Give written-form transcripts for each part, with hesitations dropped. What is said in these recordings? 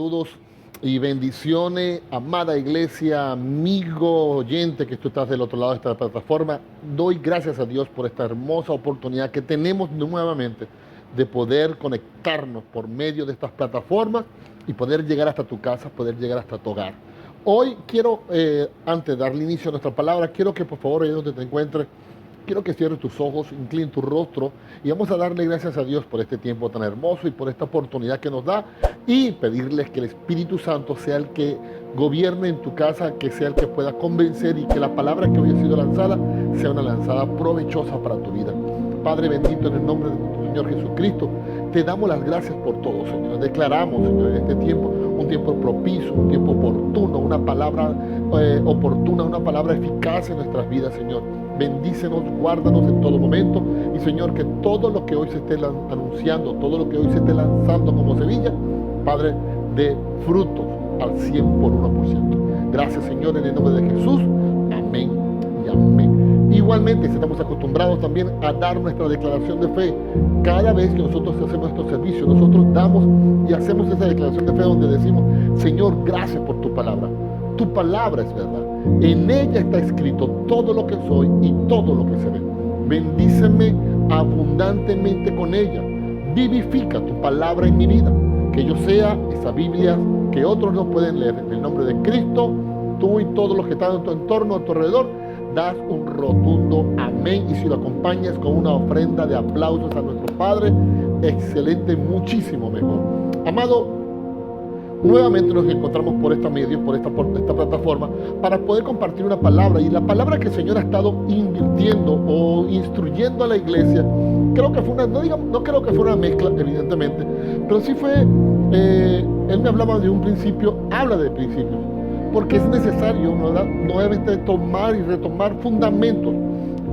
Saludos y bendiciones, amada iglesia, amigo, oyente que tú estás del otro lado de esta plataforma. Doy gracias a Dios por esta hermosa oportunidad que tenemos nuevamente de poder conectarnos por medio de estas plataformas y poder llegar hasta tu casa, poder llegar hasta tu hogar. Hoy quiero, antes de darle inicio a nuestra palabra, quiero que por favor, ahí donde te encuentres, quiero que cierres tus ojos, inclinen tu rostro y vamos a darle gracias a Dios por este tiempo tan hermoso y por esta oportunidad que nos da y pedirles que el Espíritu Santo sea el que gobierne en tu casa, que sea el que pueda convencer y que la palabra que hoy ha sido lanzada sea una lanzada provechosa para tu vida. Padre bendito, en el nombre de nuestro Señor Jesucristo, te damos las gracias por todo, Señor. Declaramos, Señor, en este tiempo, un tiempo propicio, un tiempo oportuno, una palabra oportuna, una palabra eficaz en nuestras vidas, Señor. Bendícenos, guárdanos en todo momento y Señor, que todo lo que hoy se esté anunciando, todo lo que hoy se esté lanzando como semilla, Padre, dé frutos al 100 por 1%. Gracias, Señor, en el nombre de Jesús. Amén y amén. Igualmente, estamos acostumbrados también a dar nuestra declaración de fe. Cada vez que nosotros hacemos nuestro servicio, nosotros damos y hacemos esa declaración de fe donde decimos, Señor, gracias por tu palabra. Tu palabra es verdad. En ella está escrito todo lo que soy y todo lo que seré. Bendíceme abundantemente con ella. Vivifica tu palabra en mi vida. Que yo sea esa Biblia que otros no pueden leer. En el nombre de Cristo, tú y todos los que están en tu entorno, a tu alrededor, das un rotundo amén. Y si lo acompañas con una ofrenda de aplausos a nuestro Padre, excelente, muchísimo mejor. Amado, nuevamente nos encontramos por esta medio, por esta plataforma, para poder compartir una palabra. Y la palabra que el Señor ha estado invirtiendo o instruyendo a la iglesia, creo que fue una, no creo que fue una mezcla, evidentemente, pero sí fue, Él me hablaba de un principio, habla de principios, porque es necesario, nuevamente, tomar y retomar fundamentos.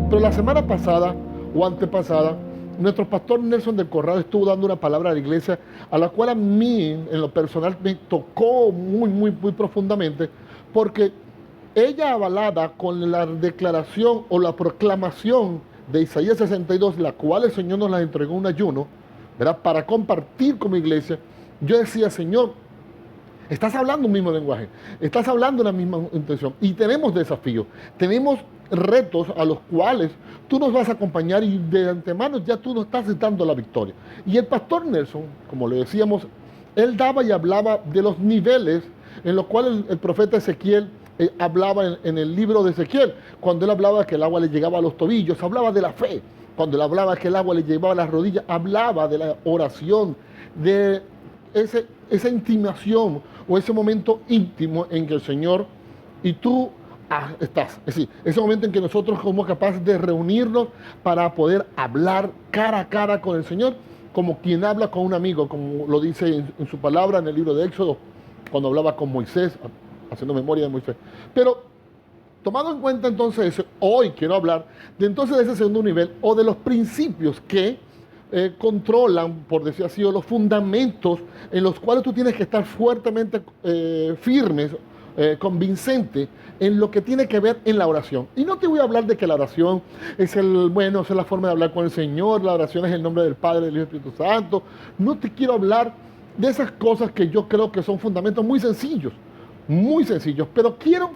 Pero la semana pasada o antepasada, nuestro pastor Nelson del Corral estuvo dando una palabra a la iglesia, a la cual a mí, en lo personal, me tocó muy profundamente, porque ella, avalada con la declaración o la proclamación de Isaías 62, la cual el Señor nos la entregó en un ayuno, ¿verdad?, para compartir como iglesia, yo decía, Señor, estás hablando un mismo lenguaje, estás hablando una misma intención y tenemos desafíos, tenemos retos a los cuales tú nos vas a acompañar y de antemano ya tú nos estás dando la victoria. Y el pastor Nelson, como le decíamos, él daba y hablaba de los niveles en los cuales el profeta Ezequiel hablaba en el libro de Ezequiel, cuando él hablaba que el agua le llegaba a los tobillos, hablaba de la fe, cuando él hablaba que el agua le llevaba a las rodillas, hablaba de la oración, de esa intimación o ese momento íntimo en que el Señor y tú estás. Es decir, ese momento en que nosotros somos capaces de reunirnos para poder hablar cara a cara con el Señor, como quien habla con un amigo, como lo dice en su palabra en el libro de Éxodo, cuando hablaba con Moisés, haciendo memoria de Moisés. Pero tomando en cuenta entonces eso, hoy quiero hablar de entonces de ese segundo nivel o de los principios que controlan, por decir así, o los fundamentos en los cuales tú tienes que estar fuertemente firmes, convincente en lo que tiene que ver en la oración. Y no te voy a hablar de que la oración es es la forma de hablar con el Señor, la oración es el nombre del Padre, del Hijo y del Espíritu Santo. No te quiero hablar de esas cosas que yo creo que son fundamentos muy sencillos, pero quiero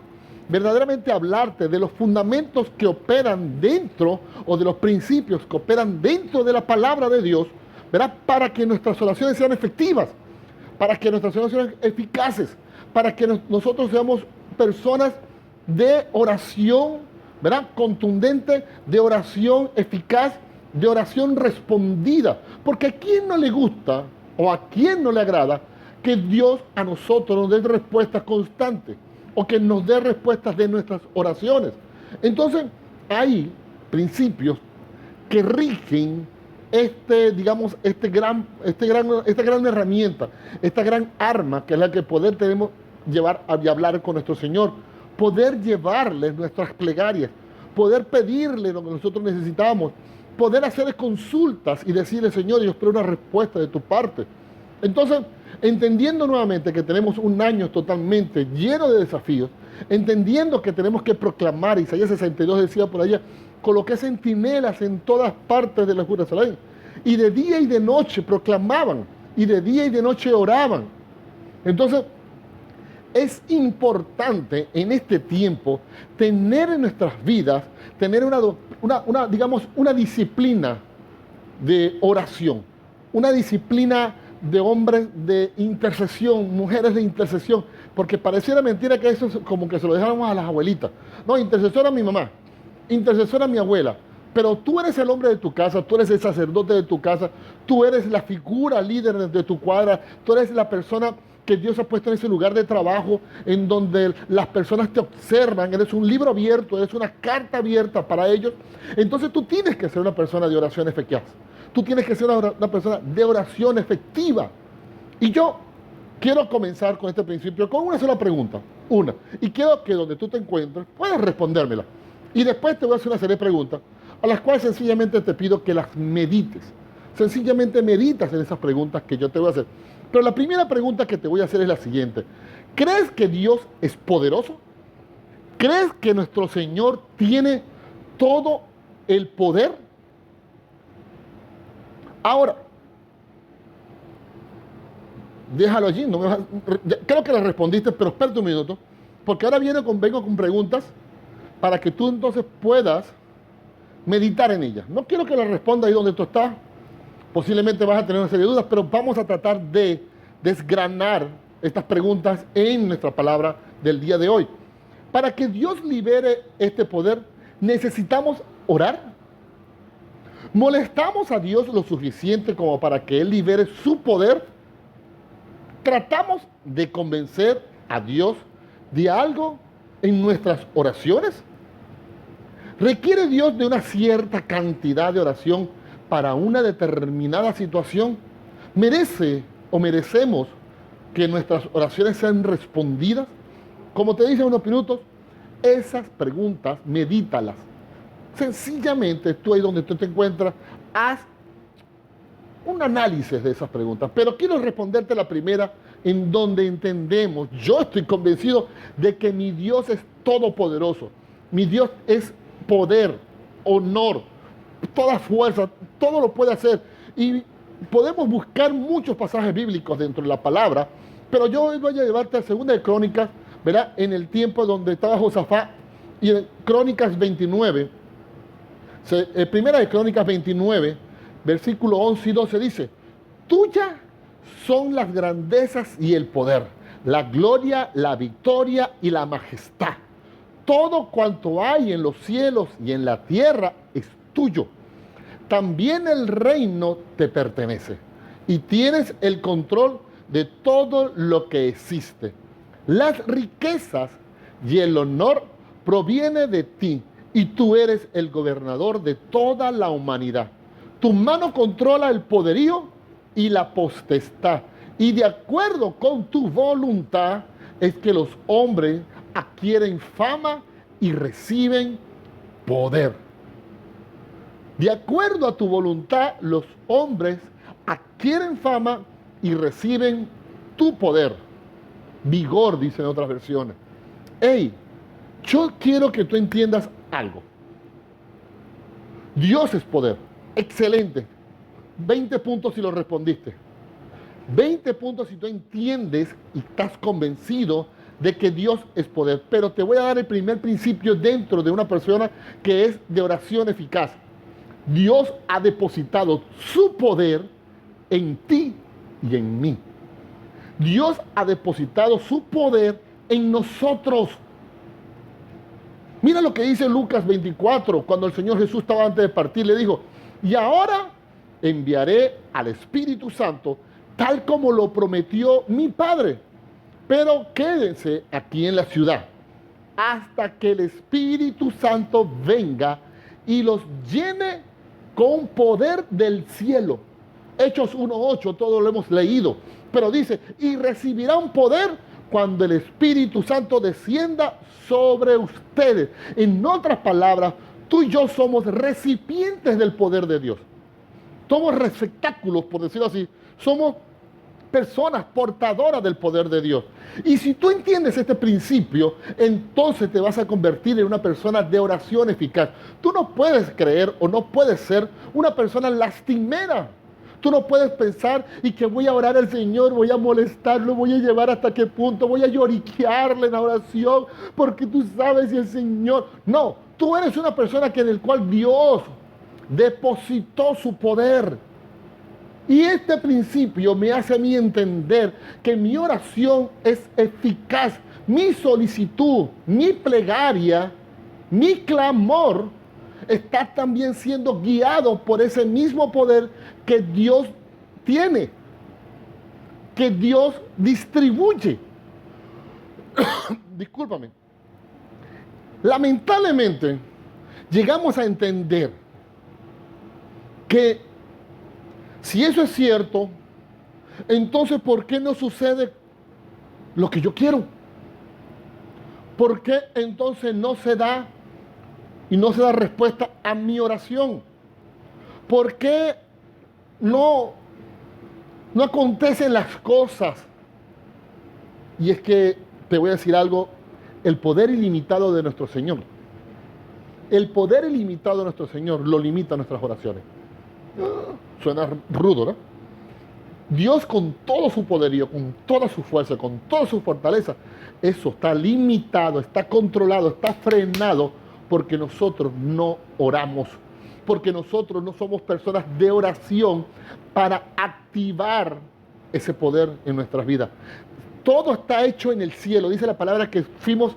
verdaderamente hablarte de los fundamentos que operan dentro o de los principios que operan dentro de la palabra de Dios, ¿verdad?, para que nuestras oraciones sean efectivas, para que nuestras oraciones sean eficaces, para que nosotros seamos personas de oración, ¿verdad?, contundente, de oración eficaz, de oración respondida. Porque a quién no le gusta o a quién no le agrada que Dios a nosotros nos dé respuestas constantes o que nos dé respuestas de nuestras oraciones. Entonces, hay principios que rigen esta gran herramienta, esta gran arma que es la que poder tenemos llevar y hablar con nuestro Señor, poder llevarle nuestras plegarias, poder pedirle lo que nosotros necesitamos, poder hacerle consultas y decirle, Señor, yo espero una respuesta de tu parte. Entonces, entendiendo nuevamente que tenemos un año totalmente lleno de desafíos, entendiendo que tenemos que proclamar, Isaías 62 decía por allá, coloqué centinelas en todas partes de la Jerusalén, y de día y de noche proclamaban, y de día y de noche oraban. Entonces, es importante en este tiempo tener en nuestras vidas, tener digamos, una disciplina de oración, una disciplina de hombres de intercesión, mujeres de intercesión, porque pareciera mentira que eso es como que se lo dejáramos a las abuelitas. No, intercesora mi mamá, intercesora mi abuela, pero tú eres el hombre de tu casa, tú eres el sacerdote de tu casa, tú eres la figura líder de tu cuadra, tú eres la persona que Dios ha puesto en ese lugar de trabajo en donde las personas te observan, eres un libro abierto, eres una carta abierta para ellos. Entonces tú tienes que ser una persona de oración eficaz. Tú tienes que ser una persona de oración efectiva. Y yo quiero comenzar con este principio con una sola pregunta. Una. Y quiero que donde tú te encuentres puedas respondérmela. Y después te voy a hacer una serie de preguntas a las cuales sencillamente te pido que las medites. Sencillamente meditas en esas preguntas que yo te voy a hacer. Pero la primera pregunta que te voy a hacer es la siguiente. ¿Crees que Dios es poderoso? ¿Crees que nuestro Señor tiene todo el poder? Ahora, déjalo allí. Creo que le respondiste, pero espérate un minuto. Porque ahora vengo con preguntas para que tú entonces puedas meditar en ellas. No quiero que la respondas ahí donde tú estás. Posiblemente vas a tener una serie de dudas, pero vamos a tratar de desgranar estas preguntas en nuestra palabra del día de hoy. Para que Dios libere este poder, necesitamos orar. ¿Molestamos a Dios lo suficiente como para que Él libere su poder? ¿Tratamos de convencer a Dios de algo en nuestras oraciones? ¿Requiere Dios de una cierta cantidad de oración para una determinada situación? ¿Merece o merecemos que nuestras oraciones sean respondidas? Como te dije en unos minutos, esas preguntas, medítalas. Sencillamente, tú ahí donde tú te encuentras, haz un análisis de esas preguntas. Pero quiero responderte la primera, en donde entendemos, yo estoy convencido de que mi Dios es todopoderoso. Mi Dios es poder, honor, toda fuerza, todo lo puede hacer. Y podemos buscar muchos pasajes bíblicos dentro de la palabra, pero yo hoy voy a llevarte a Segunda de Crónicas, ¿verdad? En el tiempo donde estaba Josafat, y en Crónicas 29, Primera de Crónicas 29, versículo 11 y 12 dice: tuya son las grandezas y el poder, la gloria, la victoria y la majestad. Todo cuanto hay en los cielos y en la tierra es tuyo. También el reino te pertenece y tienes el control de todo lo que existe. Las riquezas y el honor proviene de ti y tú eres el gobernador de toda la humanidad. Tu mano controla el poderío y la potestad, y de acuerdo con tu voluntad es que los hombres adquieren fama y reciben poder. De acuerdo a tu voluntad, los hombres adquieren fama y reciben tu poder. Vigor, dicen otras versiones. Hey, yo quiero que tú entiendas algo. Dios es poder. Excelente. 20 puntos si lo respondiste. 20 puntos si tú entiendes y estás convencido de que Dios es poder. Pero te voy a dar el primer principio dentro de una persona que es de oración eficaz. Dios ha depositado su poder en ti y en mí. Dios ha depositado su poder en nosotros. Mira lo que dice Lucas 24, cuando el Señor Jesús estaba antes de partir, le dijo: y ahora enviaré al Espíritu Santo, tal como lo prometió mi Padre. Pero quédense aquí en la ciudad, hasta que el Espíritu Santo venga y los llene con poder del cielo. Hechos 1:8, todo lo hemos leído. Pero dice: y recibirán poder cuando el Espíritu Santo descienda sobre ustedes. En otras palabras, tú y yo somos recipientes del poder de Dios. Somos receptáculos, por decirlo así. Somos personas portadoras del poder de Dios. Y si tú entiendes este principio, entonces te vas a convertir en una persona de oración eficaz. Tú no puedes creer o no puedes ser una persona lastimera. Tú no puedes pensar y que voy a orar al Señor, voy a molestarlo, voy a llevar hasta qué punto, voy a lloriquearle en la oración, porque tú sabes si el Señor... No, tú eres una persona que en el cual Dios depositó su poder. Y este principio me hace a mí entender que mi oración es eficaz. Mi solicitud, mi plegaria, mi clamor está también siendo guiado por ese mismo poder que Dios tiene, que Dios distribuye. Discúlpame. Lamentablemente, llegamos a entender que si eso es cierto, entonces ¿por qué no sucede lo que yo quiero? ¿Por qué entonces no se da y no se da respuesta a mi oración? ¿Por qué no acontecen las cosas? Y es que te voy a decir algo, el poder ilimitado de nuestro Señor, el poder ilimitado de nuestro Señor lo limita a nuestras oraciones. Suena rudo, ¿no? Dios con todo su poderío, con toda su fuerza, con toda su fortaleza, eso está limitado, está controlado, está frenado porque nosotros no oramos, porque nosotros no somos personas de oración para activar ese poder en nuestras vidas. Todo está hecho en el cielo. Dice la palabra que fuimos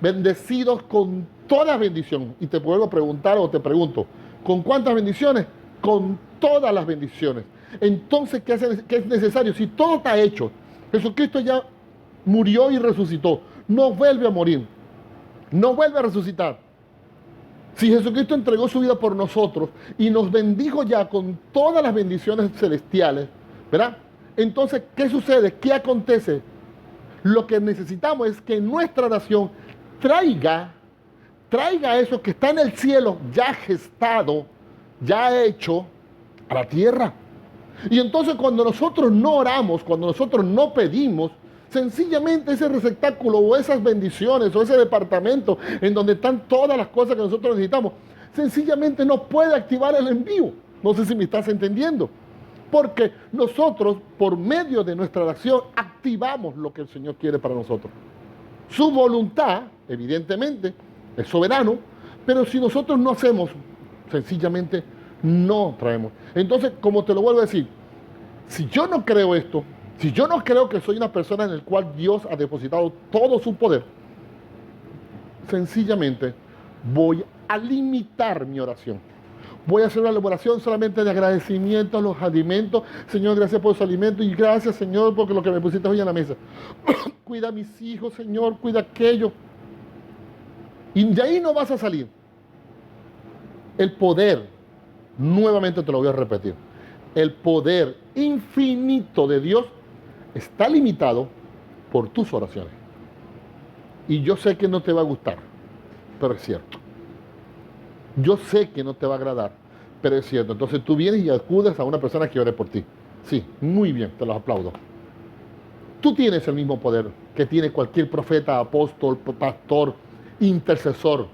bendecidos con toda bendición. Y te vuelvo a preguntar o te pregunto, ¿con cuántas bendiciones? Con todas las bendiciones. Entonces, ¿qué es necesario? Si todo está hecho, Jesucristo ya murió y resucitó, no vuelve a morir, no vuelve a resucitar. Si Jesucristo entregó su vida por nosotros y nos bendijo ya con todas las bendiciones celestiales, ¿verdad? Entonces, ¿qué sucede? ¿Qué acontece? Lo que necesitamos es que nuestra oración traiga eso que está en el cielo, ya gestado, ya hecho, a la tierra. Y entonces cuando nosotros no oramos, cuando nosotros no pedimos, sencillamente ese receptáculo o esas bendiciones o ese departamento en donde están todas las cosas que nosotros necesitamos, sencillamente no puede activar el envío. No sé si me estás entendiendo. Porque nosotros, por medio de nuestra oración, activamos lo que el Señor quiere para nosotros. Su voluntad, evidentemente, es soberano, pero si nosotros no hacemos, sencillamente no traemos. Entonces, como te lo vuelvo a decir, si yo no creo esto, si yo no creo que soy una persona en la cual Dios ha depositado todo su poder, sencillamente voy a limitar mi oración. Voy a hacer una oración solamente de agradecimiento a los alimentos. Señor, gracias por los alimentos y gracias, Señor, porque lo que me pusiste hoy en la mesa. Cuida a mis hijos, Señor, cuida aquello. Y de ahí no vas a salir. El poder, nuevamente te lo voy a repetir, el poder infinito de Dios está limitado por tus oraciones. Y yo sé que no te va a gustar, pero es cierto. Yo sé que no te va a agradar, pero es cierto. Entonces tú vienes y acudes a una persona que ore por ti. Sí, muy bien, te los aplaudo. Tú tienes el mismo poder que tiene cualquier profeta, apóstol, pastor, intercesor.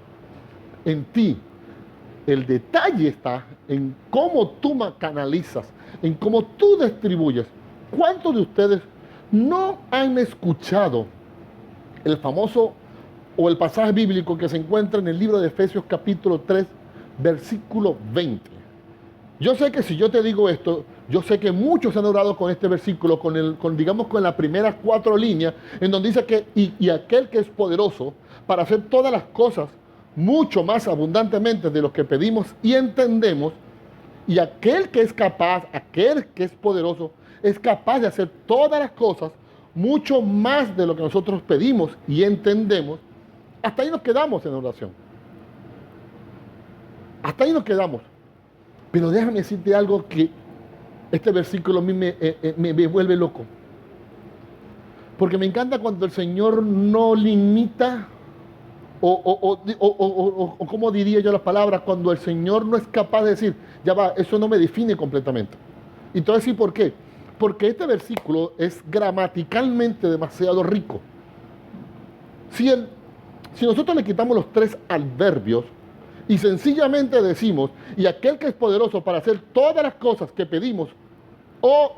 En ti. El detalle está en cómo tú canalizas, en cómo tú distribuyes. ¿Cuántos de ustedes no han escuchado el famoso o el pasaje bíblico que se encuentra en el libro de Efesios capítulo 3, versículo 20? Yo sé que si yo te digo esto, yo sé que muchos han orado con este versículo, digamos con las primeras 4 líneas, en donde dice que y aquel que es poderoso para hacer todas las cosas mucho más abundantemente de lo que pedimos y entendemos, y aquel que es capaz, aquel que es poderoso, es capaz de hacer todas las cosas mucho más de lo que nosotros pedimos y entendemos. Hasta ahí nos quedamos en la oración. Hasta ahí nos quedamos. Pero déjame decirte algo que este versículo a mí me vuelve loco. Porque me encanta cuando el Señor no limita, o como diría yo las palabras, cuando el Señor no es capaz de decir, ya va, eso no me define completamente. Y te voy a decir por qué. Porque este versículo es gramaticalmente demasiado rico. Si nosotros le quitamos los 3 adverbios y sencillamente decimos, y aquel que es poderoso para hacer todas las cosas que pedimos, O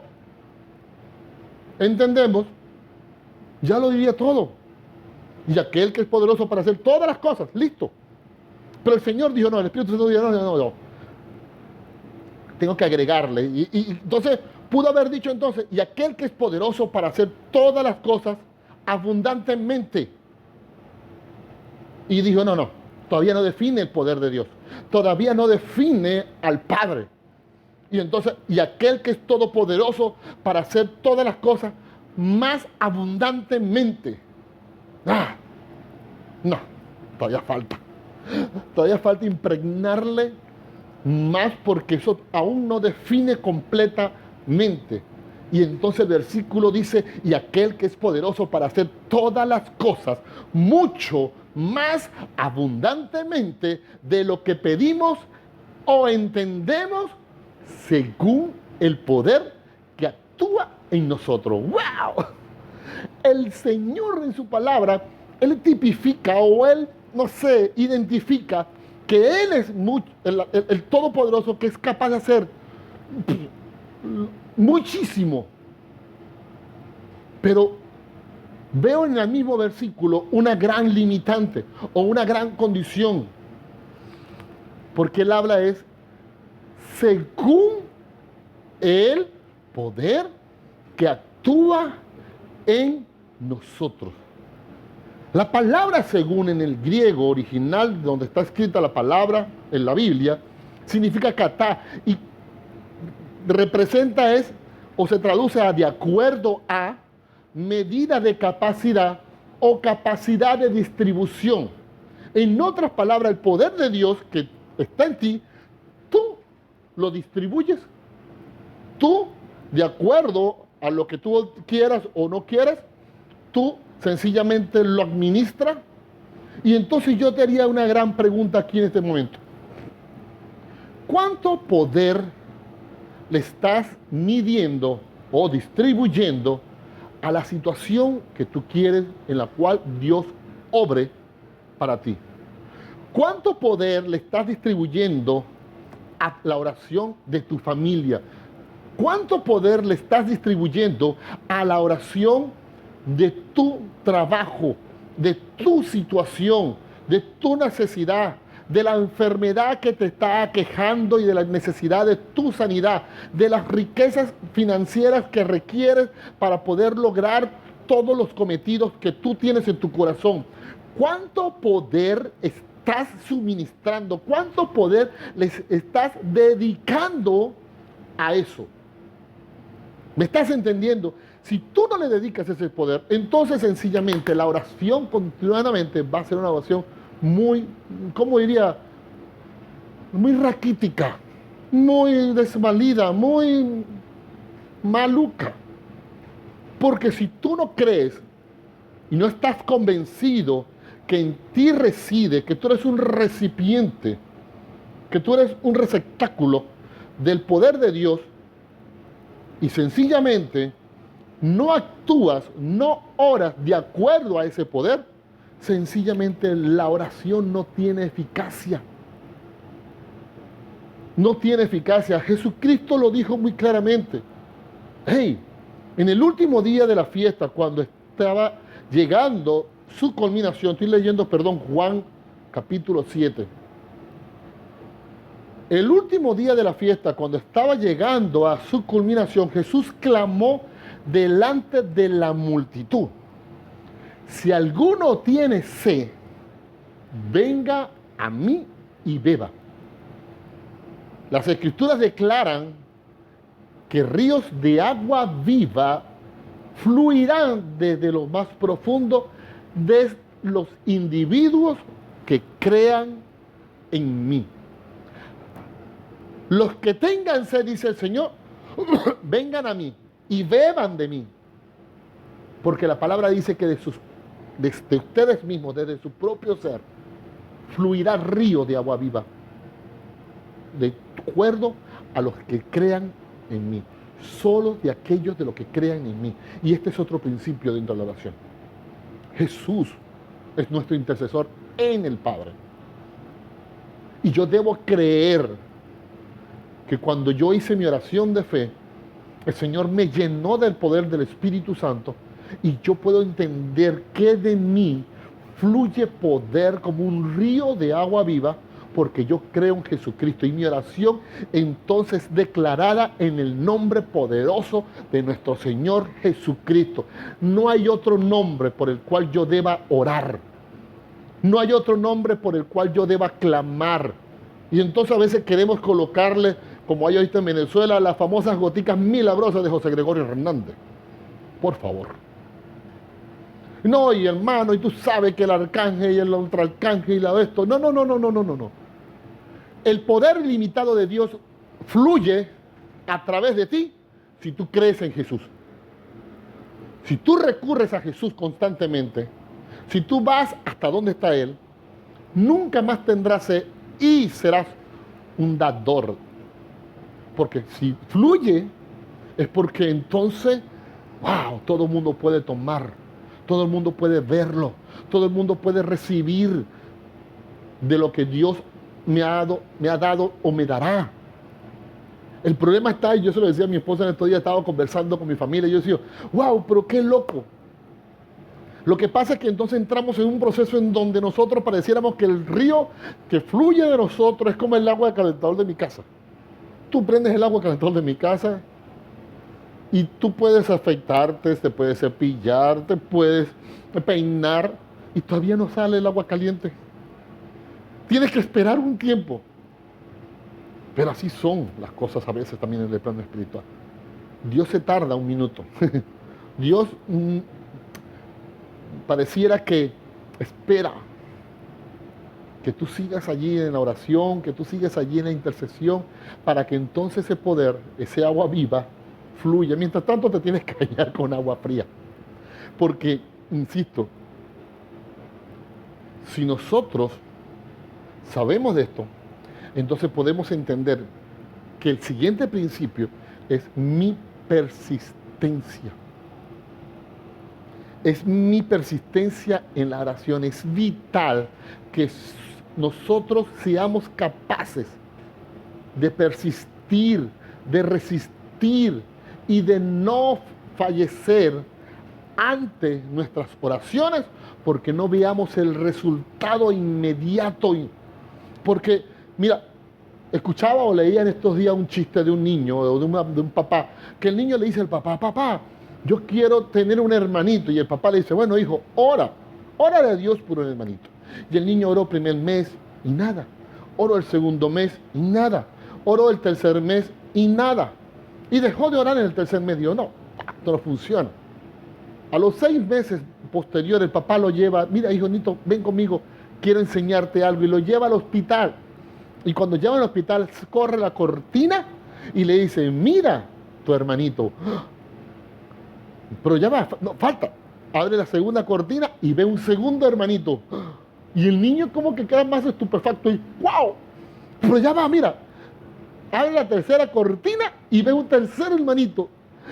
entendemos, ya lo diría todo. Y aquel que es poderoso para hacer todas las cosas, listo. Pero el Señor dijo, no, el Espíritu Santo dijo, no. Tengo que agregarle. Y entonces pudo haber dicho entonces, y aquel que es poderoso para hacer todas las cosas abundantemente. Y dijo, no, todavía no define el poder de Dios. Todavía no define al Padre. Y entonces, y aquel que es todopoderoso para hacer todas las cosas más abundantemente. No, todavía falta. Todavía falta impregnarle más porque eso aún no define completamente. Y entonces el versículo dice, y aquel que es poderoso para hacer todas las cosas mucho más abundantemente de lo que pedimos o entendemos según el poder que actúa en nosotros. ¡Wow! El Señor en su palabra, Él tipifica o Él, no sé, identifica que Él es el Todopoderoso, que es capaz de hacer muchísimo. Pero veo en el mismo versículo una gran limitante o una gran condición. Porque Él habla es según el poder que actúa en nosotros. La palabra según en el griego original, donde está escrita la palabra en la Biblia, significa katá y representa o se traduce a de acuerdo a, medida de capacidad o capacidad de distribución. En otras palabras, el poder de Dios que está en ti, tú lo distribuyes, tú de acuerdo a lo que tú quieras o no quieras, tú sencillamente lo administras. Y entonces yo te haría una gran pregunta aquí en este momento. ¿Cuánto poder le estás midiendo o distribuyendo a la situación que tú quieres en la cual Dios obre para ti? ¿Cuánto poder le estás distribuyendo a la oración de tu familia? ¿Cuánto poder le estás distribuyendo a la oración de tu trabajo, de tu situación, de tu necesidad, de la enfermedad que te está aquejando y de la necesidad de tu sanidad, de las riquezas financieras que requieres para poder lograr todos los cometidos que tú tienes en tu corazón? ¿Cuánto poder estás suministrando? ¿Cuánto poder les estás dedicando a eso? ¿Me estás entendiendo? Si tú no le dedicas ese poder, entonces sencillamente la oración continuamente va a ser una oración muy, ¿cómo diría? Muy raquítica, muy desvalida, muy maluca. Porque si tú no crees y no estás convencido que en ti reside, que tú eres un recipiente, que tú eres un receptáculo del poder de Dios, y sencillamente no actúas, no oras de acuerdo a ese poder, sencillamente la oración no tiene eficacia. No tiene eficacia. Jesucristo lo dijo muy claramente. Hey, en el último día de la fiesta, cuando estaba llegando su culminación, estoy leyendo, Juan capítulo 7. El último día de la fiesta, cuando estaba llegando a su culminación, Jesús clamó delante de la multitud: si alguno tiene sed, venga a mí y beba. Las Escrituras declaran que ríos de agua viva fluirán desde lo más profundo de los individuos que crean en mí. Los que tengan sed, dice el Señor, vengan a mí y beban de mí. Porque la palabra dice que desde ustedes mismos, desde su propio ser, fluirá río de agua viva, de acuerdo a los que crean en mí. Solo de aquellos de los que crean en mí. Y este es otro principio dentro de la oración. Jesús es nuestro intercesor en el Padre. Y yo debo creer que cuando yo hice mi oración de fe, El Señor me llenó del poder del Espíritu Santo y yo puedo entender que de mí fluye poder como un río de agua viva porque yo creo en Jesucristo y mi oración entonces declarada en el nombre poderoso de nuestro Señor Jesucristo. No hay otro nombre por el cual yo deba orar. No hay otro nombre por el cual yo deba clamar. Y entonces a veces queremos colocarle, como hay ahorita en Venezuela, las famosas goticas milagrosas de José Gregorio Hernández. Por favor. No, y hermano, y tú sabes que el arcángel y el ultraarcángel y la esto. No, no, no, no, no, no, no, no. El poder ilimitado de Dios fluye a través de ti si tú crees en Jesús. Si tú recurres a Jesús constantemente, si tú vas hasta donde está Él, nunca más tendrás sed y serás un dador. Porque si fluye, es porque entonces, wow, todo el mundo puede tomar, todo el mundo puede verlo, todo el mundo puede recibir de lo que Dios me ha dado o me dará. El problema está, y yo se lo decía a mi esposa en estos días, estaba conversando con mi familia, y yo decía, wow, pero qué loco. Lo que pasa es que entonces entramos en un proceso en donde nosotros pareciéramos que el río que fluye de nosotros es como el agua de calentador de mi casa. Tú prendes el agua de calentador de mi casa y tú puedes afeitarte, te puedes cepillar, te puedes peinar y todavía no sale el agua caliente. Tienes que esperar un tiempo. Pero así son las cosas a veces también en el plano espiritual. Dios se tarda un minuto. Dios pareciera que espera que tú sigas allí en la oración, que tú sigas allí en la intercesión, para que entonces ese poder, ese agua viva, fluya. Mientras tanto te tienes que bañar con agua fría. Porque, insisto, si nosotros sabemos de esto, entonces podemos entender que el siguiente principio es mi persistencia. Es mi persistencia en la oración. Es vital que nosotros seamos capaces de persistir, de resistir y de no fallecer ante nuestras oraciones porque no veamos el resultado inmediato. Porque, mira, escuchaba o leía en estos días un chiste de un niño o de un papá, que el niño le dice al papá, papá, yo quiero tener un hermanito. Y el papá le dice, bueno, hijo, órale a Dios por un hermanito. Y el niño oró el primer mes y nada. Oró el segundo mes y nada. Oró el tercer mes y nada. Y dejó de orar en el tercer mes. Dijo, no, esto no funciona. A los 6 meses posteriores, el papá lo lleva, mira, hijo Nito, ven conmigo, quiero enseñarte algo. Y lo lleva al hospital. Y cuando lleva al hospital, corre la cortina y le dice, mira, tu hermanito. Pero ya va, no, falta. Abre la segunda cortina y ve un segundo hermanito. Y el niño como que queda más estupefacto y ¡wow! Pero ya va, mira. Abre la tercera cortina y ve un tercer hermanito.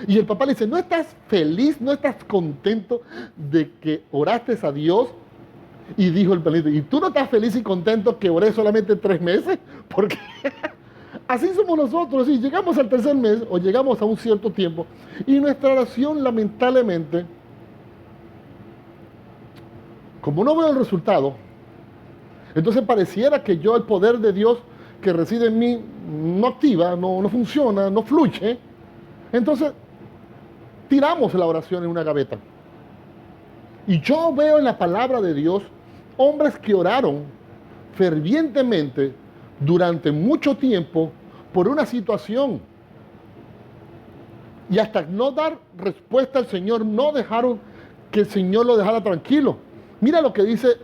Y el papá le dice, ¿no estás feliz, no estás contento de que oraste a Dios? Y dijo el hermanito, ¿y tú no estás feliz y contento que oré solamente 3 meses? Porque así somos nosotros, y llegamos al tercer mes o llegamos a un cierto tiempo y nuestra oración lamentablemente, como no veo el resultado, entonces pareciera que yo el poder de Dios que reside en mí no activa, no funciona, no fluye. Entonces tiramos la oración en una gaveta. Y yo veo en la palabra de Dios hombres que oraron fervientemente durante mucho tiempo por una situación. Y hasta no dar respuesta al Señor, no dejaron que el Señor lo dejara tranquilo. Mira lo que dice,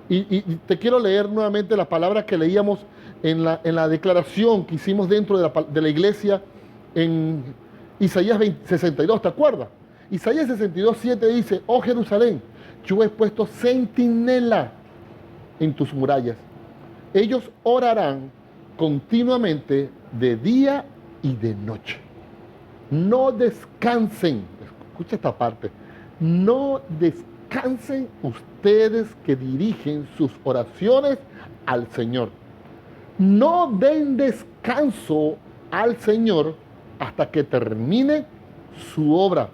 y te quiero leer nuevamente las palabras que leíamos en la declaración que hicimos dentro de la iglesia en Isaías 62, ¿te acuerdas? Isaías 62, 7 dice, oh Jerusalén, yo he puesto centinela en tus murallas. Ellos orarán continuamente de día y de noche. No descansen. Escucha esta parte. No descansen ustedes que dirigen sus oraciones al Señor. No den descanso al Señor hasta que termine su obra,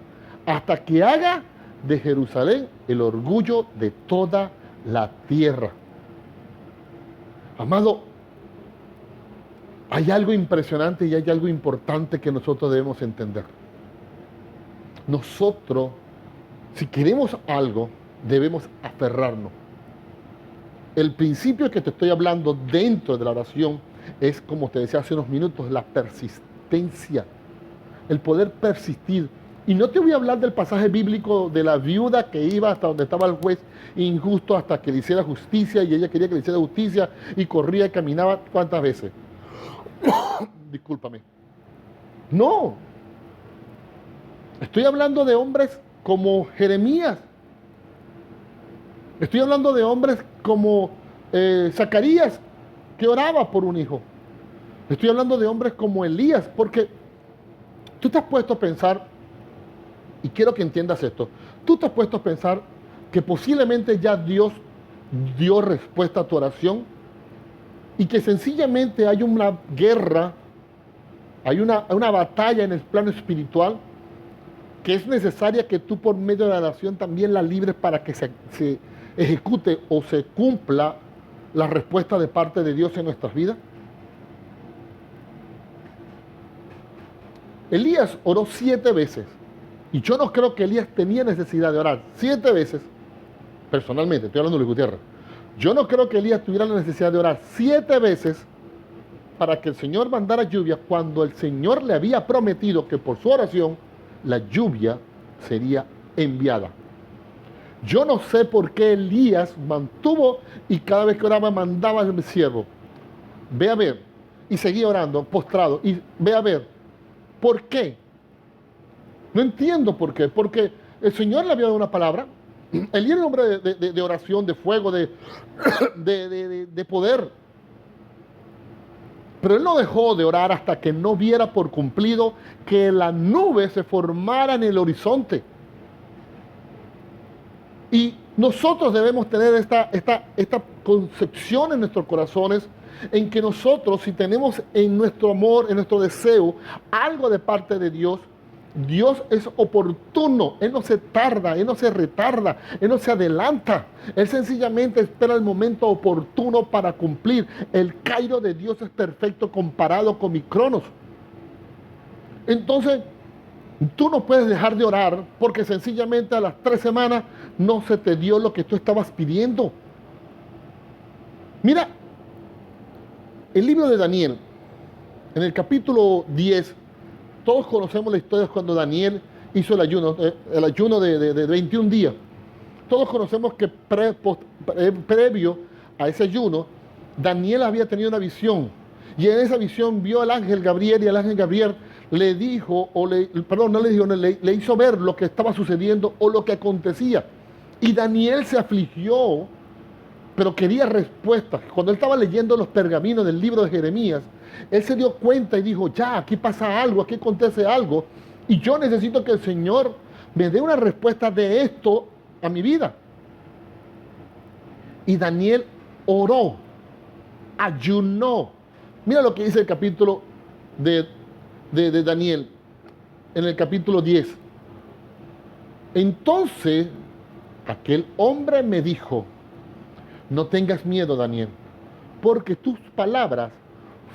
hasta que haga de Jerusalén el orgullo de toda la tierra. Amado, hay algo impresionante y hay algo importante que nosotros debemos entender. Nosotros, si queremos algo, debemos aferrarnos. El principio que te estoy hablando dentro de la oración es, como te decía hace unos minutos, la persistencia, el poder persistir. Y no te voy a hablar del pasaje bíblico de la viuda que iba hasta donde estaba el juez injusto hasta que le hiciera justicia, y ella quería que le hiciera justicia y corría y caminaba ¿cuántas veces? Discúlpame. No. Estoy hablando de hombres como Jeremías. Estoy hablando de hombres como Zacarías, que oraba por un hijo. Estoy hablando de hombres como Elías, porque tú te has puesto a pensar, y quiero que entiendas esto, tú te has puesto a pensar que posiblemente ya Dios dio respuesta a tu oración y que sencillamente hay una guerra, hay una batalla en el plano espiritual que es necesaria que tú por medio de la oración también la libres para que se ejecute o se cumpla la respuesta de parte de Dios en nuestras vidas. Elías oró 7 veces. Y yo no creo que Elías tenía necesidad de orar 7 veces. Personalmente, estoy hablando de Luis Gutiérrez. Yo no creo que Elías tuviera la necesidad de orar 7 veces para que el Señor mandara lluvia cuando el Señor le había prometido que por su oración la lluvia sería enviada. Yo no sé por qué Elías mantuvo y cada vez que oraba mandaba al siervo. Ve a ver. Y seguía orando, postrado. Y ve a ver. ¿Por qué? No entiendo por qué. Porque el Señor le había dado una palabra. Elías era un hombre de oración, de fuego, de poder. Pero él no dejó de orar hasta que no viera por cumplido que la nube se formara en el horizonte. Y nosotros debemos tener esta concepción en nuestros corazones, en que nosotros, si tenemos en nuestro amor, en nuestro deseo, algo de parte de Dios, Dios es oportuno. Él no se tarda, Él no se retarda, Él no se adelanta. Él sencillamente espera el momento oportuno para cumplir. El Cairo de Dios es perfecto comparado con mi Cronos. Entonces, tú no puedes dejar de orar porque sencillamente a las 3 semanas no se te dio lo que tú estabas pidiendo. Mira, el libro de Daniel, en el capítulo 10, todos conocemos la historia cuando Daniel hizo el ayuno de 21 días. Todos conocemos que previo a ese ayuno, Daniel había tenido una visión. Y en esa visión vio al ángel Gabriel, y el ángel Gabriel le dijo, le hizo ver lo que estaba sucediendo o lo que acontecía. Y Daniel se afligió, pero quería respuestas. Cuando él estaba leyendo los pergaminos del libro de Jeremías, él se dio cuenta y dijo, ya, aquí pasa algo, aquí acontece algo, y yo necesito que el Señor me dé una respuesta de esto a mi vida. Y Daniel oró, ayunó. Mira lo que dice el capítulo de Daniel, en el capítulo 10. Entonces, aquel hombre me dijo, no tengas miedo, Daniel, porque tus palabras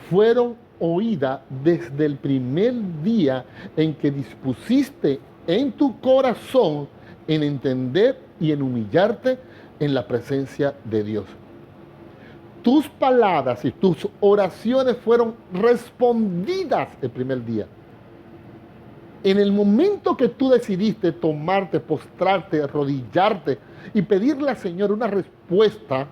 fueron oídas desde el primer día en que dispusiste en tu corazón en entender y en humillarte en la presencia de Dios. Tus palabras y tus oraciones fueron respondidas el primer día. En el momento que tú decidiste tomarte, postrarte, arrodillarte y pedirle al Señor una respuesta,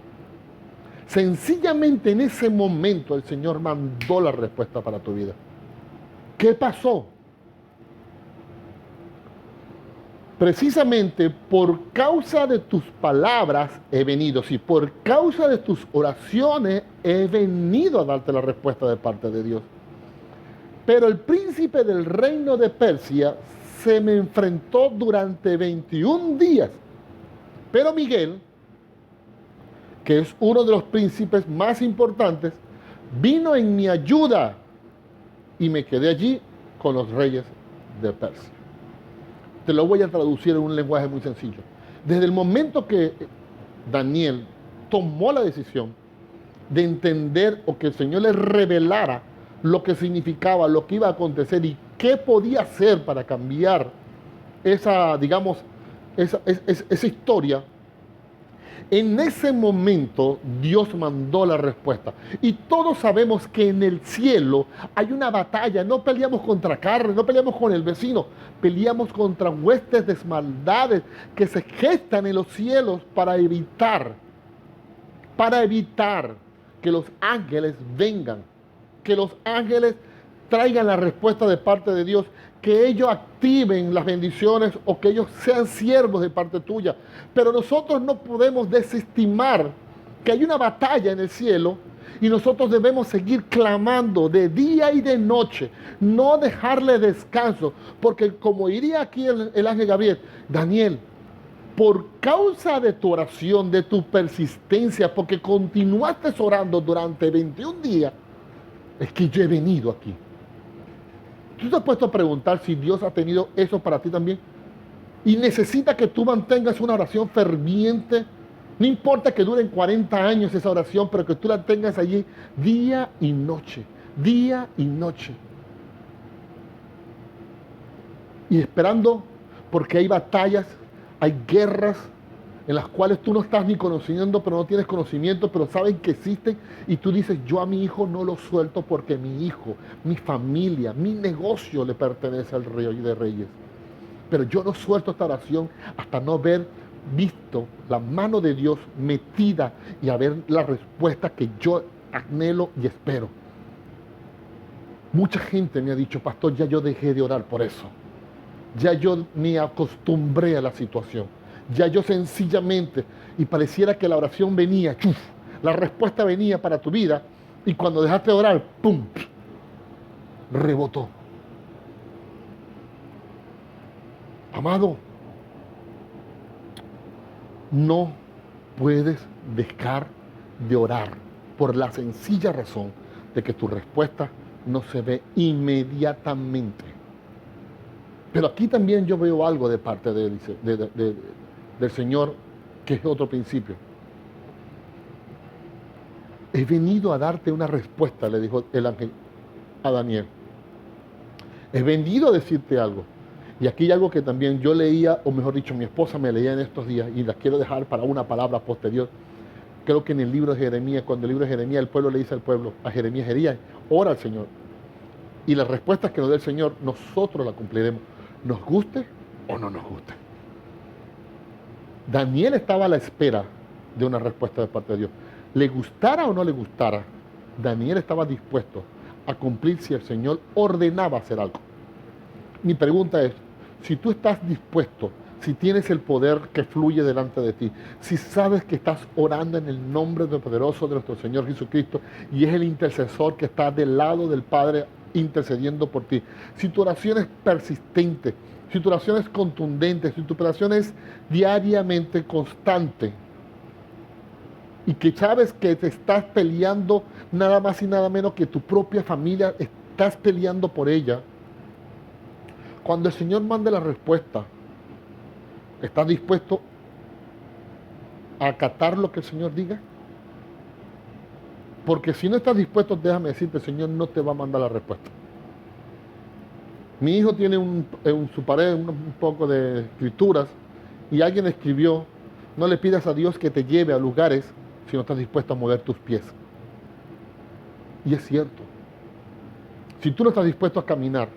sencillamente en ese momento el Señor mandó la respuesta para tu vida. ¿Qué pasó? Precisamente por causa de tus palabras he venido, sí, por causa de tus oraciones he venido a darte la respuesta de parte de Dios. Pero el príncipe del reino de Persia se me enfrentó durante 21 días. Pero Miguel, que es uno de los príncipes más importantes, vino en mi ayuda y me quedé allí con los reyes de Persia. Te lo voy a traducir en un lenguaje muy sencillo. Desde el momento que Daniel tomó la decisión de entender o que el Señor le revelara lo que significaba, lo que iba a acontecer y qué podía hacer para cambiar esa, digamos, esa historia, en ese momento Dios mandó la respuesta. Y todos sabemos que en el cielo hay una batalla. No peleamos contra carne, no peleamos con el vecino. Peleamos contra huestes de maldades que se gestan en los cielos para evitar que los ángeles vengan, que los ángeles traigan la respuesta de parte de Dios, que ellos activen las bendiciones o que ellos sean siervos de parte tuya. Pero nosotros no podemos desestimar que hay una batalla en el cielo y nosotros debemos seguir clamando de día y de noche, no dejarle descanso, porque como diría aquí el ángel Gabriel, Daniel, por causa de tu oración, de tu persistencia, porque continuaste orando durante 21 días, es que yo he venido aquí. ¿Tú te has puesto a preguntar si Dios ha tenido eso para ti también? Y necesita que tú mantengas una oración ferviente. No importa que duren 40 años esa oración, pero que tú la tengas allí día y noche, día y noche. Y esperando, porque hay batallas, hay guerras en las cuales tú no estás ni conociendo, pero no tienes conocimiento, pero saben que existen, y tú dices, yo a mi hijo no lo suelto porque mi hijo, mi familia, mi negocio le pertenece al Rey de Reyes. Pero yo no suelto esta oración hasta no haber visto la mano de Dios metida y a ver la respuesta que yo anhelo y espero. Mucha gente me ha dicho, pastor, ya yo dejé de orar por eso. Ya yo me acostumbré a la situación. Ya yo sencillamente, y pareciera que la oración venía, chuf, la respuesta venía para tu vida, y cuando dejaste de orar, ¡pum!, rebotó. Amado, no puedes dejar de orar por la sencilla razón de que tu respuesta no se ve inmediatamente. Pero aquí también yo veo algo de parte del Señor, que es otro principio. He venido a darte una respuesta, le dijo el ángel a Daniel. He venido a decirte algo. Y aquí hay algo que también yo leía, o mejor dicho, mi esposa me leía en estos días, y la quiero dejar para una palabra posterior. Creo que en el libro de Jeremías, cuando el libro de Jeremías, el pueblo le dice al pueblo, a Jeremías, ora al Señor. Y las respuestas que nos dé el Señor, nosotros las cumpliremos, nos guste o no nos guste. Daniel estaba a la espera de una respuesta de parte de Dios. Le gustara o no le gustara, Daniel estaba dispuesto a cumplir si el Señor ordenaba hacer algo. Mi pregunta es, si tú estás dispuesto, si tienes el poder que fluye delante de ti, si sabes que estás orando en el nombre del poderoso de nuestro Señor Jesucristo y es el intercesor que está del lado del Padre intercediendo por ti, si tu oración es persistente, si tu oración es contundente, si tu oración es diariamente constante y que sabes que te estás peleando nada más y nada menos que tu propia familia, estás peleando por ella, cuando el Señor mande la respuesta, ¿estás dispuesto a acatar lo que el Señor diga? Porque si no estás dispuesto, déjame decirte, el Señor no te va a mandar la respuesta. Mi hijo tiene en su pared un poco de escrituras y alguien escribió, no le pidas a Dios que te lleve a lugares si no estás dispuesto a mover tus pies. Y es cierto. Si tú no estás dispuesto a caminar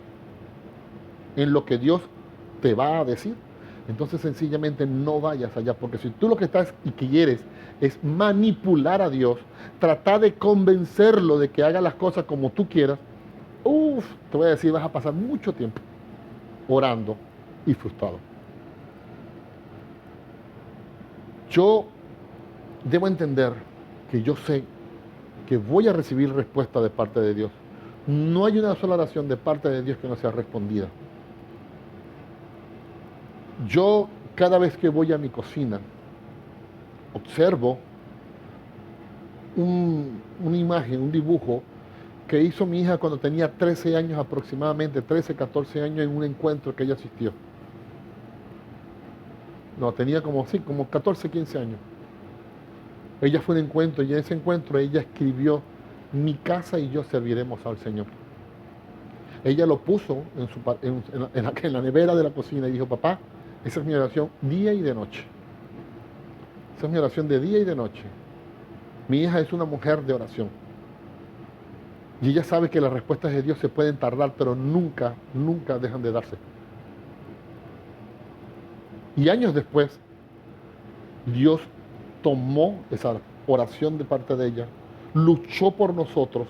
en lo que Dios te va a decir, entonces sencillamente no vayas allá, porque si tú lo que estás y quieres es manipular a Dios, tratar de convencerlo de que haga las cosas como tú quieras, te voy a decir, vas a pasar mucho tiempo orando y frustrado. Yo debo entender que yo sé que voy a recibir respuesta de parte de Dios. No hay una sola oración de parte de Dios que no sea respondida. Yo cada vez que voy a mi cocina, observo una imagen, un dibujo que hizo mi hija cuando tenía 13 años aproximadamente, 13, 14 años en un encuentro que ella asistió. No, tenía como, sí, como 14, 15 años. Ella fue a un encuentro y en ese encuentro ella escribió, mi casa y yo serviremos al Señor. Ella lo puso en la nevera de la cocina y dijo, papá, esa es mi oración día y de noche. Esa es mi oración de día y de noche. Mi hija es una mujer de oración. Y ella sabe que las respuestas de Dios se pueden tardar, pero nunca, nunca dejan de darse. Y años después, Dios tomó esa oración de parte de ella, luchó por nosotros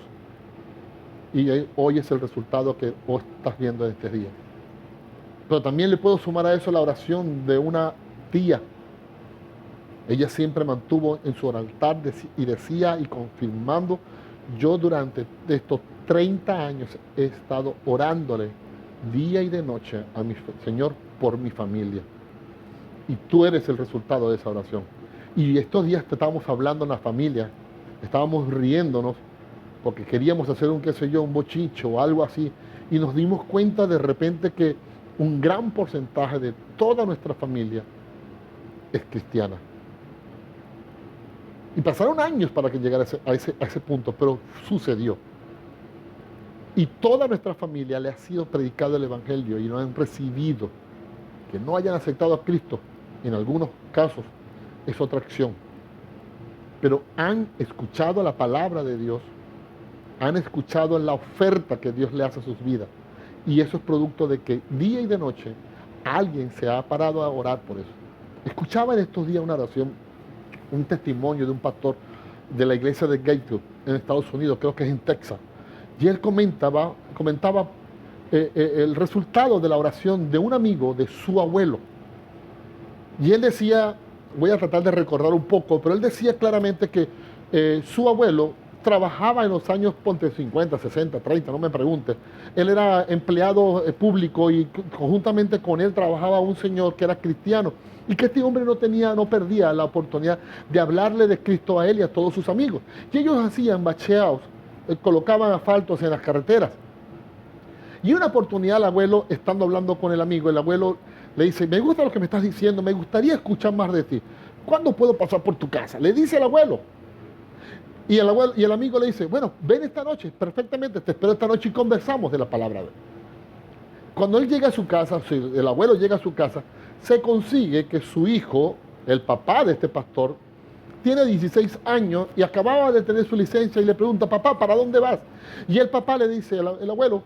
y hoy es el resultado que vos estás viendo en este día. Pero también le puedo sumar a eso la oración de una tía. Ella siempre mantuvo en su altar y decía y confirmando, yo durante estos 30 años he estado orándole día y de noche a mi Señor por mi familia. Y tú eres el resultado de esa oración. Y estos días estábamos hablando en la familia, estábamos riéndonos porque queríamos hacer un, qué sé yo, un bochincho o algo así. Y nos dimos cuenta de repente que un gran porcentaje de toda nuestra familia es cristiana. Y pasaron años para que llegara a ese punto, pero sucedió. Y toda nuestra familia le ha sido predicado el Evangelio y no han recibido. Que no hayan aceptado a Cristo, en algunos casos, es otra acción. Pero han escuchado la palabra de Dios, han escuchado la oferta que Dios le hace a sus vidas. Y eso es producto de que día y de noche alguien se ha parado a orar por eso. Escuchaba en estos días una oración, un testimonio de un pastor de la iglesia de Gatesville en Estados Unidos, creo que es en Texas. Y él comentaba el resultado de la oración de un amigo de su abuelo. Y él decía, voy a tratar de recordar un poco, pero él decía claramente que su abuelo trabajaba en los años, ponte 50, 60, 30, no me preguntes. Él era empleado público y conjuntamente con él trabajaba un señor que era cristiano y que este hombre no perdía la oportunidad de hablarle de Cristo a él y a todos sus amigos. Y ellos hacían bacheados, colocaban asfaltos en las carreteras. Y una oportunidad el abuelo, estando hablando con el amigo, el abuelo le dice, me gusta lo que me estás diciendo, me gustaría escuchar más de ti. ¿Cuándo puedo pasar por tu casa? Le dice el abuelo. Y el amigo le dice, bueno, ven esta noche, perfectamente, te espero esta noche y conversamos de la palabra de él. Cuando él llega a su casa, el abuelo llega a su casa, se consigue que su hijo, el papá de este pastor, tiene 16 años y acababa de tener su licencia y le pregunta, papá, ¿para dónde vas? Y el papá le dice, el abuelo,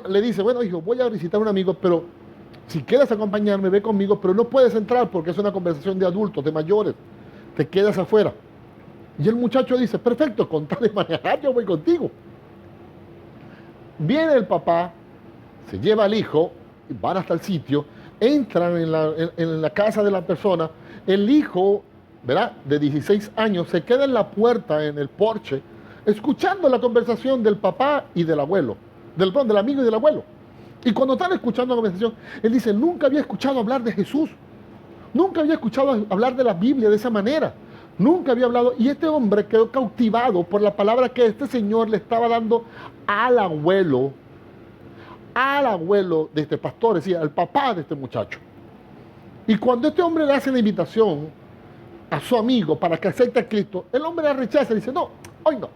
le dice, bueno, hijo, voy a visitar a un amigo, pero si quieres acompañarme, ve conmigo, pero no puedes entrar porque es una conversación de adultos, de mayores, te quedas afuera. Y el muchacho dice, perfecto, con tal de manejar, yo voy contigo. Viene el papá, se lleva al hijo, van hasta el sitio, entran en la casa de la persona, el hijo, ¿verdad?, de 16 años, se queda en la puerta, en el porche, escuchando la conversación del papá y del abuelo, del amigo y del abuelo. Y cuando están escuchando la conversación, él dice, nunca había escuchado hablar de Jesús, nunca había escuchado hablar de la Biblia de esa manera, nunca había hablado, y este hombre quedó cautivado por la palabra que este señor le estaba dando al abuelo de este pastor, es decir, al papá de este muchacho. Y cuando este hombre le hace la invitación a su amigo para que acepte a Cristo, el hombre la rechaza y dice, no, hoy no.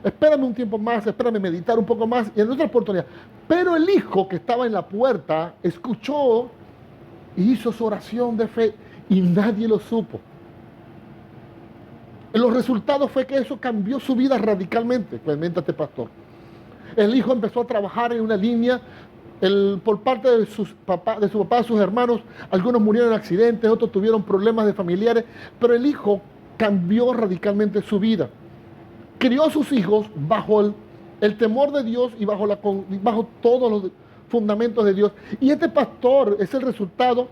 Espérame un tiempo más, espérame meditar un poco más y en otra oportunidad. Pero el hijo que estaba en la puerta escuchó y hizo su oración de fe y nadie lo supo. Los resultados fue que eso cambió su vida radicalmente, comenta este pastor. El hijo empezó a trabajar en una línea, por parte de su papá, sus hermanos, algunos murieron en accidentes, otros tuvieron problemas de familiares, pero el hijo cambió radicalmente su vida. Crió a sus hijos bajo el temor de Dios y bajo todos los fundamentos de Dios. Y este pastor es el resultado,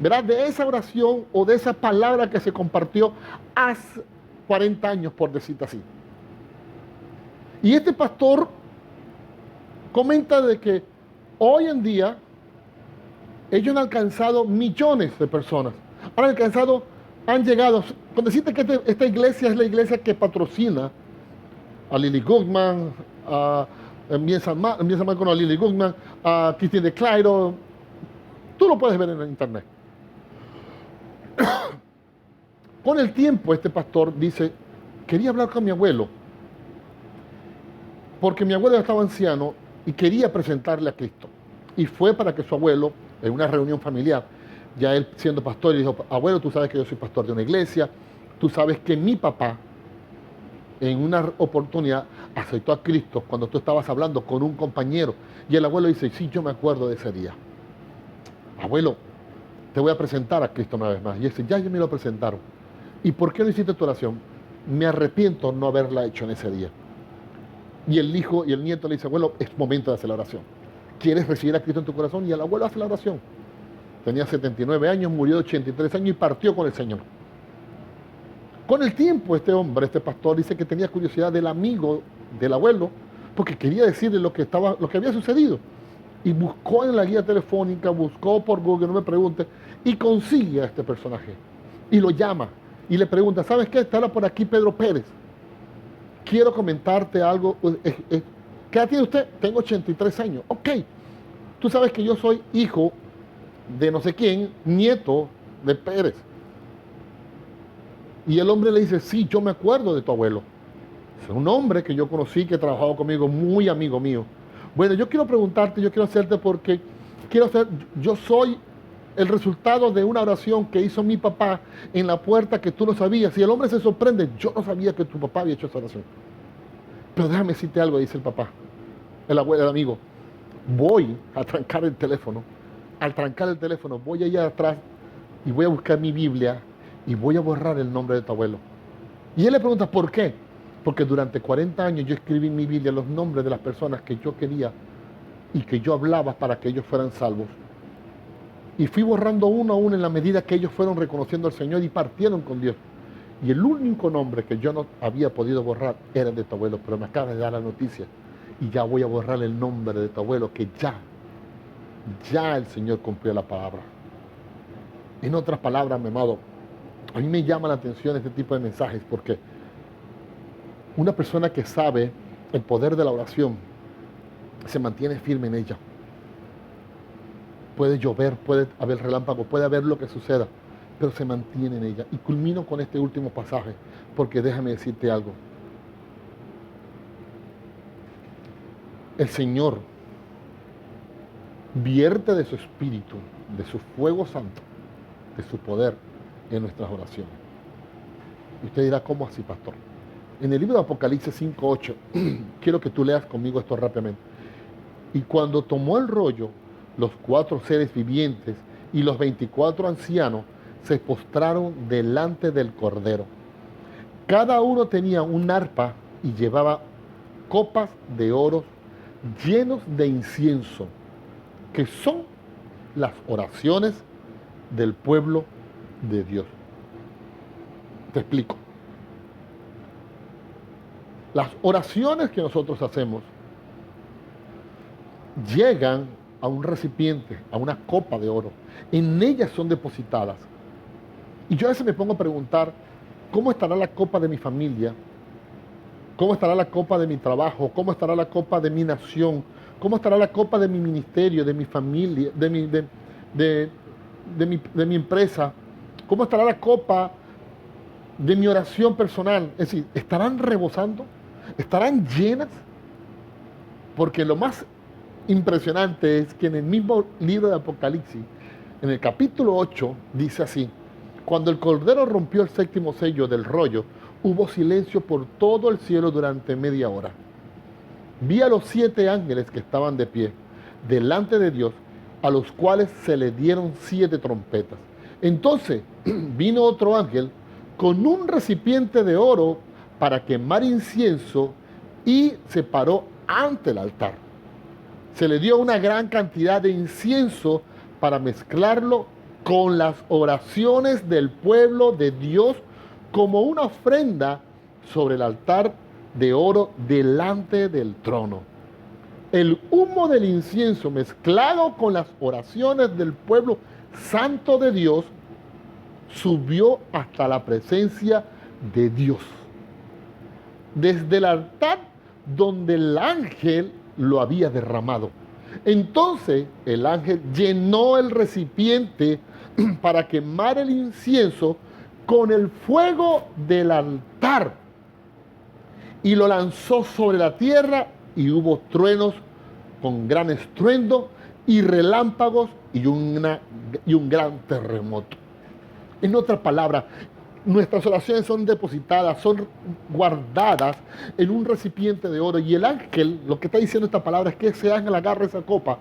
¿verdad?, de esa oración o de esa palabra que se compartió hace 40 años, por decirlo así. Y este pastor comenta de que hoy en día ellos han alcanzado millones de personas. Han llegado, con decirte que esta iglesia es la iglesia que patrocina a Lily Goodman, empieza mal con Lily Goodman, a Christine de Clairo. Tú lo puedes ver en el internet. Con el tiempo, este pastor dice, quería hablar con mi abuelo, porque mi abuelo ya estaba anciano y quería presentarle a Cristo. Y fue para que su abuelo, en una reunión familiar, ya él siendo pastor, y dijo, abuelo, tú sabes que yo soy pastor de una iglesia, tú sabes que mi papá, en una oportunidad, aceptó a Cristo cuando tú estabas hablando con un compañero. Y el abuelo dice, sí, yo me acuerdo de ese día. Abuelo, te voy a presentar a Cristo una vez más. Y él dice, ya me lo presentaron. ¿Y por qué no hiciste tu oración? Me arrepiento no haberla hecho en ese día. Y el hijo y el nieto le dice, abuelo, es momento de hacer la oración. ¿Quieres recibir a Cristo en tu corazón? Y el abuelo hace la oración. Tenía 79 años, murió de 83 años y partió con el Señor. Con el tiempo, este hombre, este pastor, dice que tenía curiosidad del amigo del abuelo, porque quería decirle lo que había sucedido. Y buscó en la guía telefónica, buscó por Google, no me pregunte, y consigue a este personaje. Y lo llama y le pregunta, ¿sabes qué? Está por aquí Pedro Pérez. Quiero comentarte algo. ¿Qué edad tiene usted? Tengo 83 años. Ok. Tú sabes que yo soy hijo de no sé quién, nieto de Pérez. Y el hombre le dice, sí, yo me acuerdo de tu abuelo. Es un hombre que yo conocí, que trabajado conmigo, muy amigo mío. Bueno, yo quiero preguntarte, yo quiero hacerte porque yo soy el resultado de una oración que hizo mi papá en la puerta que tú no sabías. Y el hombre se sorprende, yo no sabía que tu papá había hecho esa oración. Pero déjame decirte algo, dice el papá, el abuelo, el amigo. Voy a trancar el teléfono. Al trancar el teléfono, voy allá atrás y voy a buscar mi Biblia y voy a borrar el nombre de tu abuelo. Y él le pregunta, ¿por qué? Porque durante 40 años yo escribí en mi Biblia los nombres de las personas que yo quería y que yo hablaba para que ellos fueran salvos. Y fui borrando uno a uno en la medida que ellos fueron reconociendo al Señor y partieron con Dios. Y el único nombre que yo no había podido borrar era el de tu abuelo, pero me acaba de dar la noticia. Y ya voy a borrar el nombre de tu abuelo, que ya el Señor cumplió la palabra. En otras palabras, mi amado, a mí me llama la atención este tipo de mensajes porque una persona que sabe el poder de la oración se mantiene firme en ella. Puede llover, puede haber relámpagos, puede haber lo que suceda, pero se mantiene en ella. Y culmino con este último pasaje, porque déjame decirte algo. El Señor vierte de su espíritu, de su fuego santo, de su poder en nuestras oraciones. Y usted dirá, ¿cómo así, pastor? En el libro de Apocalipsis 5:8, quiero que tú leas conmigo esto rápidamente. Y cuando tomó el rollo, los 4 seres vivientes y los 24 ancianos se postraron delante del Cordero. Cada uno tenía un arpa y llevaba copas de oro llenos de incienso, que son las oraciones del pueblo de Dios. Te explico. Las oraciones que nosotros hacemos llegan a un recipiente, a una copa de oro. En ellas son depositadas. Y yo a veces me pongo a preguntar, ¿cómo estará la copa de mi familia? ¿Cómo estará la copa de mi trabajo? ¿Cómo estará la copa de mi nación? ¿Cómo estará la copa de mi ministerio, de mi familia, de mi empresa? ¿Cómo estará la copa de mi oración personal? Es decir, ¿estarán rebosando? ¿Estarán llenas? Porque lo más impresionante es que en el mismo libro de Apocalipsis, en el capítulo 8, dice así: cuando el Cordero rompió el 7º sello del rollo, hubo silencio por todo el cielo durante media hora. Vi a los 7 ángeles que estaban de pie delante de Dios, a los cuales se le dieron 7 trompetas. Entonces vino otro ángel con un recipiente de oro para quemar incienso y se paró ante el altar. Se le dio una gran cantidad de incienso para mezclarlo con las oraciones del pueblo de Dios como una ofrenda sobre el altar de oro delante del trono. El humo del incienso mezclado con las oraciones del pueblo santo de Dios subió hasta la presencia de Dios, desde el altar donde el ángel lo había derramado. Entonces el ángel llenó el recipiente para quemar el incienso con el fuego del altar y lo lanzó sobre la tierra, y hubo truenos con gran estruendo y relámpagos y un gran terremoto. En otras palabras, nuestras oraciones son depositadas, son guardadas en un recipiente de oro, y el ángel, lo que está diciendo esta palabra es que ese ángel agarra esa copa,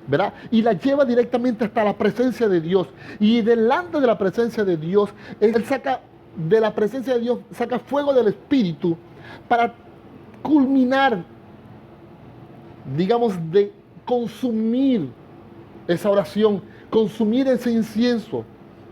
¿verdad? Y la lleva directamente hasta la presencia de Dios, y delante de la presencia de Dios, él saca de la presencia de Dios, saca fuego del Espíritu para culminar, digamos, de consumir esa oración, consumir ese incienso,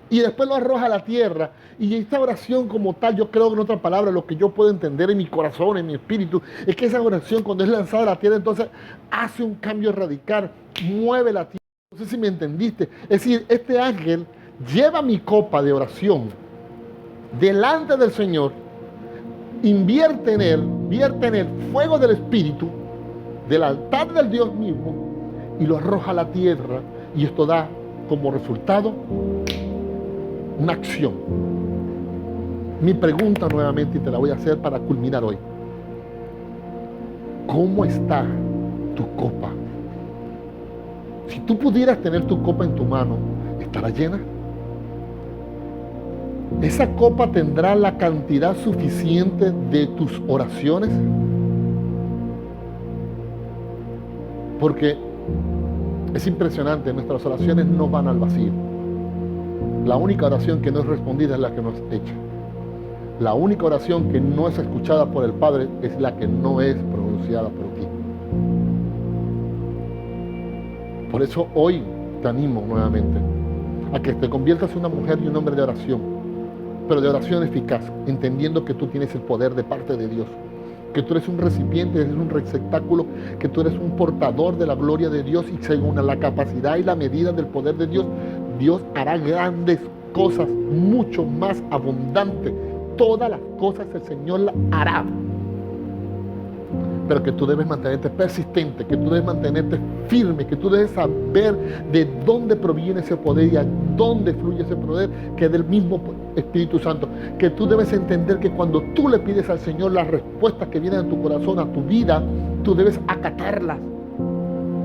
y después lo arroja a la tierra. Y esta oración como tal, yo creo que en otras palabras, lo que yo puedo entender en mi corazón, en mi espíritu, es que esa oración cuando es lanzada a la tierra, entonces hace un cambio radical, mueve la tierra. No sé si me entendiste. Es decir, este ángel lleva mi copa de oración delante del Señor, vierte en él fuego del Espíritu, del altar del Dios mismo, y lo arroja a la tierra, y esto da como resultado una acción. Mi pregunta nuevamente, y te la voy a hacer para culminar hoy: ¿cómo está tu copa? Si tú pudieras tener tu copa en tu mano, ¿estará llena? ¿Esa copa tendrá la cantidad suficiente de tus oraciones? Porque es impresionante, nuestras oraciones no van al vacío. La única oración que no es respondida es la que no es hecha. La única oración que no es escuchada por el Padre es la que no es pronunciada por ti. Por eso hoy te animo nuevamente a que te conviertas en una mujer y un hombre de oración, pero de oración eficaz, entendiendo que tú tienes el poder de parte de Dios, que tú eres un recipiente, eres un receptáculo, que tú eres un portador de la gloria de Dios, y según la capacidad y la medida del poder de Dios, Dios hará grandes cosas, mucho más abundantes. Todas las cosas el Señor las hará. Pero que tú debes mantenerte persistente, que tú debes mantenerte firme, que tú debes saber de dónde proviene ese poder y a dónde fluye ese poder, que es del mismo Espíritu Santo. Que tú debes entender que cuando tú le pides al Señor las respuestas que vienen a tu corazón, a tu vida, tú debes acatarlas.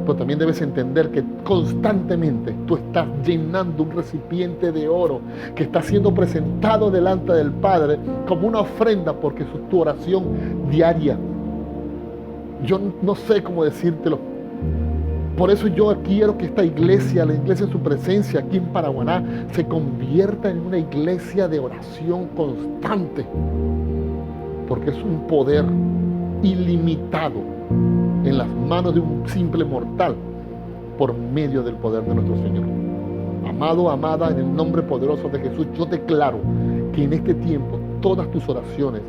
Pero también debes entender que constantemente tú estás llenando un recipiente de oro que está siendo presentado delante del Padre como una ofrenda, porque es tu oración diaria. Yo no sé cómo decírtelo. Por eso yo quiero que esta iglesia, la iglesia en su presencia aquí en Paraguaná, se convierta en una iglesia de oración constante, porque es un poder ilimitado en las manos de un simple mortal por medio del poder de nuestro Señor. Amado, amada, en el nombre poderoso de Jesús, yo declaro que en este tiempo todas tus oraciones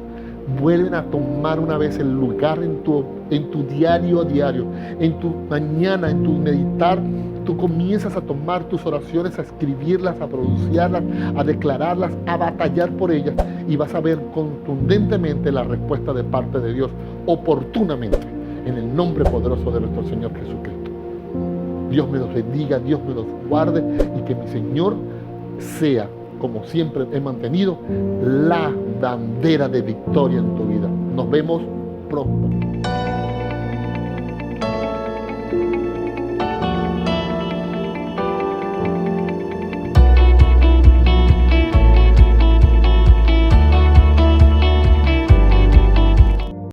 vuelven a tomar una vez el lugar en tu diario a diario, en tu mañana, en tu meditar. Tú comienzas a tomar tus oraciones, a escribirlas, a pronunciarlas, a declararlas, a batallar por ellas, y vas a ver contundentemente la respuesta de parte de Dios, oportunamente, en el nombre poderoso de nuestro Señor Jesucristo. Dios me los bendiga, Dios me los guarde, y que mi Señor sea, como siempre he mantenido, la bandera de victoria en tu vida. Nos vemos pronto.